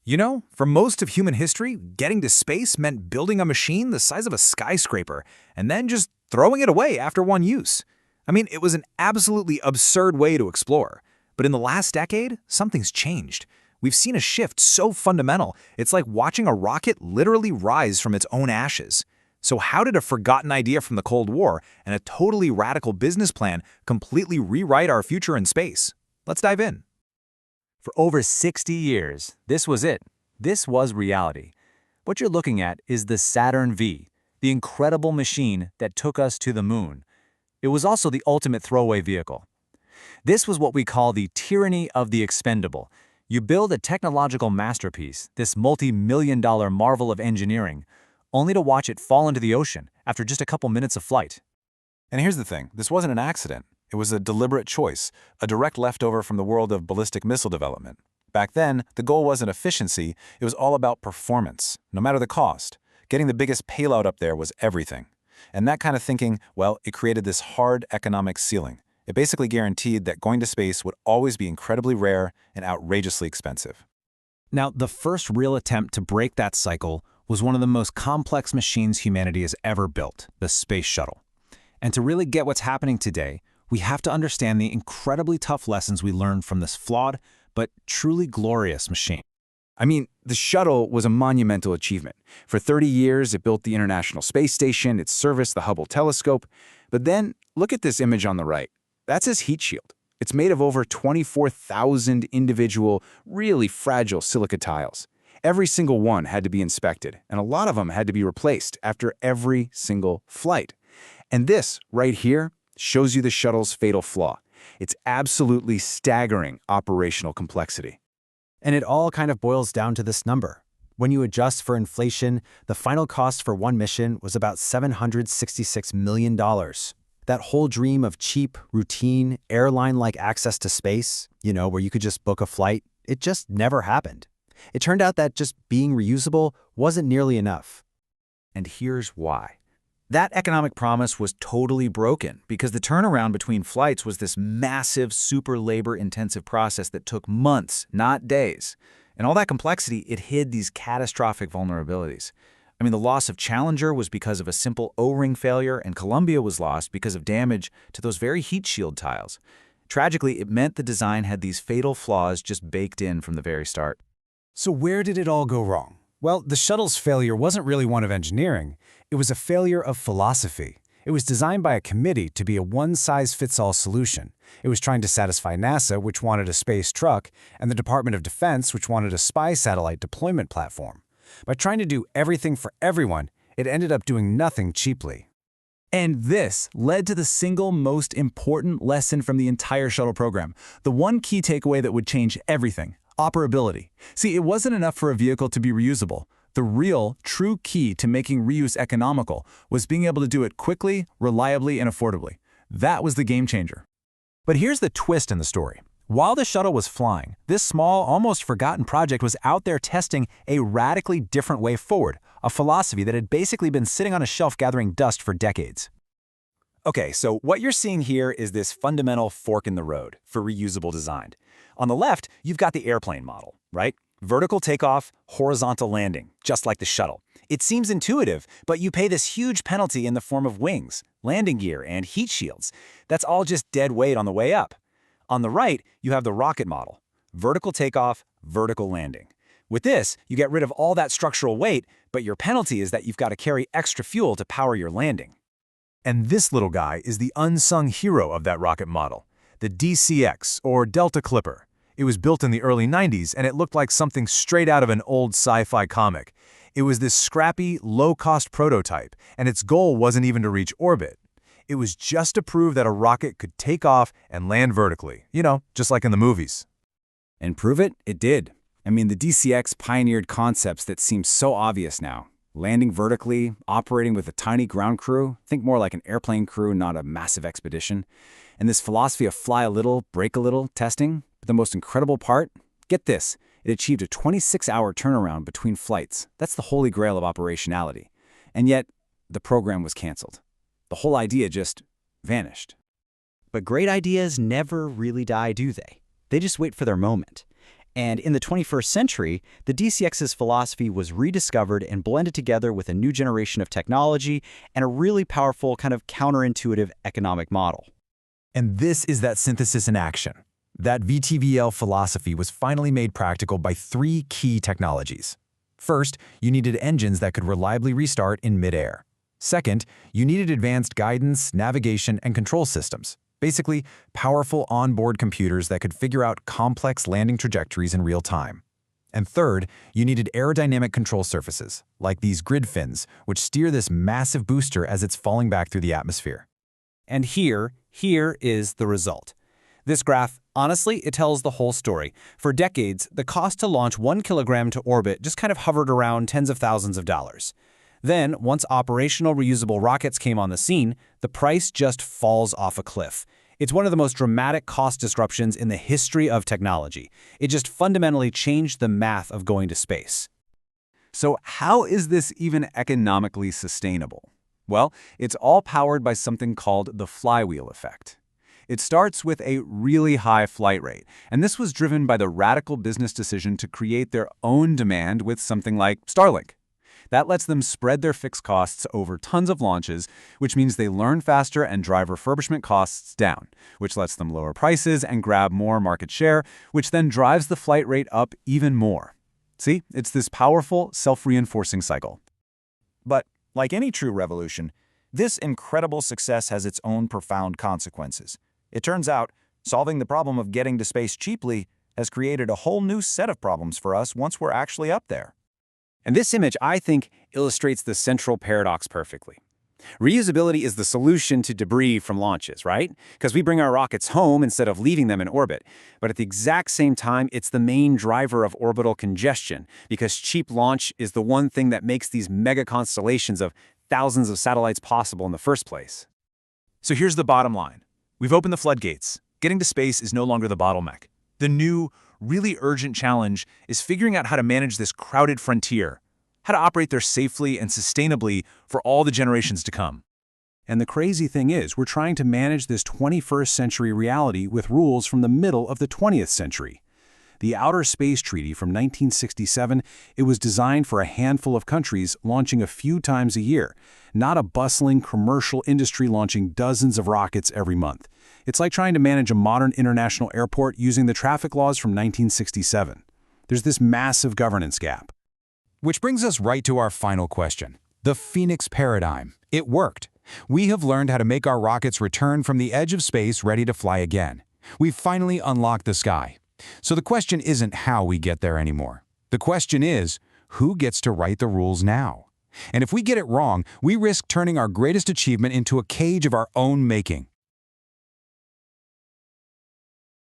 You know, for most of human history, getting to space meant building a machine the size of a skyscraper and then just throwing it away after one use. I mean, it was an absolutely absurd way to explore. But in the last decade, something's changed. We've seen a shift so fundamental, it's like watching a rocket literally rise from its own ashes. So how did a forgotten idea from the Cold War and a totally radical business plan completely rewrite our future in space? Let's dive in. For over 60 years, this was it. This was reality. What you're looking at is the Saturn V, the incredible machine that took us to the moon. It was also the ultimate throwaway vehicle. This was what we call the tyranny of the expendable. You build a technological masterpiece, this multi-million-dollar marvel of engineering, only to watch it fall into the ocean after just a couple minutes of flight. And here's the thing, this wasn't an accident. It was a deliberate choice, a direct leftover from the world of ballistic missile development. Back then, the goal wasn't efficiency, it was all about performance, no matter the cost. Getting the biggest payload up there was everything. And that kind of thinking, well, it created this hard economic ceiling. It basically guaranteed that going to space would always be incredibly rare and outrageously expensive. Now, the first real attempt to break that cycle was one of the most complex machines humanity has ever built, the Space Shuttle. And to really get what's happening today, we have to understand the incredibly tough lessons we learned from this flawed but truly glorious machine. I mean, the shuttle was a monumental achievement. For 30 years, it built the International Space Station, it serviced the Hubble telescope. But then, look at this image on the right. That's its heat shield. It's made of over 24,000 individual, really fragile silica tiles. Every single one had to be inspected, and a lot of them had to be replaced after every single flight. And this, right here, shows you the shuttle's fatal flaw. It's absolutely staggering operational complexity. And it all kind of boils down to this number. When you adjust for inflation, the final cost for one mission was about $766 million. That whole dream of cheap, routine, airline-like access to space, where you could just book a flight, it just never happened. It turned out that just being reusable wasn't nearly enough. And here's why. That economic promise was totally broken because the turnaround between flights was this massive, super labor-intensive process that took months, not days. And all that complexity, it hid these catastrophic vulnerabilities. I mean, the loss of Challenger was because of a simple O-ring failure, and Columbia was lost because of damage to those very heat shield tiles. Tragically, it meant the design had these fatal flaws just baked in from the very start. So where did it all go wrong? Well, the shuttle's failure wasn't really one of engineering. It was a failure of philosophy. It was designed by a committee to be a one-size-fits-all solution. It was trying to satisfy NASA, which wanted a space truck, and the Department of Defense, which wanted a spy satellite deployment platform. By trying to do everything for everyone, it ended up doing nothing cheaply. And this led to the single most important lesson from the entire shuttle program, the one key takeaway that would change everything: operability. See, it wasn't enough for a vehicle to be reusable. The real, true key to making reuse economical was being able to do it quickly, reliably, and affordably. That was the game changer. But here's the twist in the story. While the shuttle was flying, this small, almost forgotten project was out there testing a radically different way forward, a philosophy that had basically been sitting on a shelf gathering dust for decades. Okay, so what you're seeing here is this fundamental fork in the road for reusable design. On the left, you've got the airplane model, right? Vertical takeoff, horizontal landing, just like the shuttle. It seems intuitive, but you pay this huge penalty in the form of wings, landing gear, and heat shields. That's all just dead weight on the way up. On the right, you have the rocket model. Vertical takeoff, vertical landing. With this, you get rid of all that structural weight, but your penalty is that you've got to carry extra fuel to power your landing. And this little guy is the unsung hero of that rocket model, the DCX, or Delta Clipper. It was built in the early 90s, and it looked like something straight out of an old sci-fi comic. It was this scrappy, low-cost prototype, and its goal wasn't even to reach orbit. It was just to prove that a rocket could take off and land vertically, just like in the movies. And prove it? It did. I mean, the DCX pioneered concepts that seem so obvious now. Landing vertically, operating with a tiny ground crew, think more like an airplane crew, not a massive expedition. And this philosophy of fly a little, break a little testing. But the most incredible part? Get this, it achieved a 26-hour turnaround between flights. That's the holy grail of operationality. And yet, the program was canceled. The whole idea just vanished. But great ideas never really die, do they? They just wait for their moment. And in the 21st century, the DCX's philosophy was rediscovered and blended together with a new generation of technology and a really powerful kind of counterintuitive economic model. And this is that synthesis in action. That VTVL philosophy was finally made practical by three key technologies. First, you needed engines that could reliably restart in midair. Second, you needed advanced guidance, navigation, and control systems. Basically, powerful onboard computers that could figure out complex landing trajectories in real time. And third, you needed aerodynamic control surfaces, like these grid fins, which steer this massive booster as it's falling back through the atmosphere. And here is the result. This graph, honestly, it tells the whole story. For decades, the cost to launch 1 kilogram to orbit just kind of hovered around tens of thousands of dollars. Then, once operational reusable rockets came on the scene, the price just falls off a cliff. It's one of the most dramatic cost disruptions in the history of technology. It just fundamentally changed the math of going to space. So how is this even economically sustainable? Well, it's all powered by something called the flywheel effect. It starts with a really high flight rate, and this was driven by the radical business decision to create their own demand with something like Starlink. That lets them spread their fixed costs over tons of launches, which means they learn faster and drive refurbishment costs down, which lets them lower prices and grab more market share, which then drives the flight rate up even more. See, it's this powerful, self-reinforcing cycle. But, like any true revolution, this incredible success has its own profound consequences. It turns out, solving the problem of getting to space cheaply has created a whole new set of problems for us once we're actually up there. And this image, I think, illustrates the central paradox perfectly. Reusability is the solution to debris from launches, right? Because we bring our rockets home instead of leaving them in orbit. But at the exact same time, it's the main driver of orbital congestion, because cheap launch is the one thing that makes these mega-constellations of thousands of satellites possible in the first place. So here's the bottom line. We've opened the floodgates. Getting to space is no longer the bottleneck. The new, really urgent challenge is figuring out how to manage this crowded frontier, how to operate there safely and sustainably for all the generations to come. And the crazy thing is, we're trying to manage this 21st century reality with rules from the middle of the 20th century. The Outer Space Treaty from 1967, it was designed for a handful of countries launching a few times a year, not a bustling commercial industry launching dozens of rockets every month. It's like trying to manage a modern international airport using the traffic laws from 1967. There's this massive governance gap. Which brings us right to our final question. The Phoenix paradigm. It worked. We have learned how to make our rockets return from the edge of space ready to fly again. We've finally unlocked the sky. So the question isn't how we get there anymore. The question is, who gets to write the rules now? And if we get it wrong, we risk turning our greatest achievement into a cage of our own making.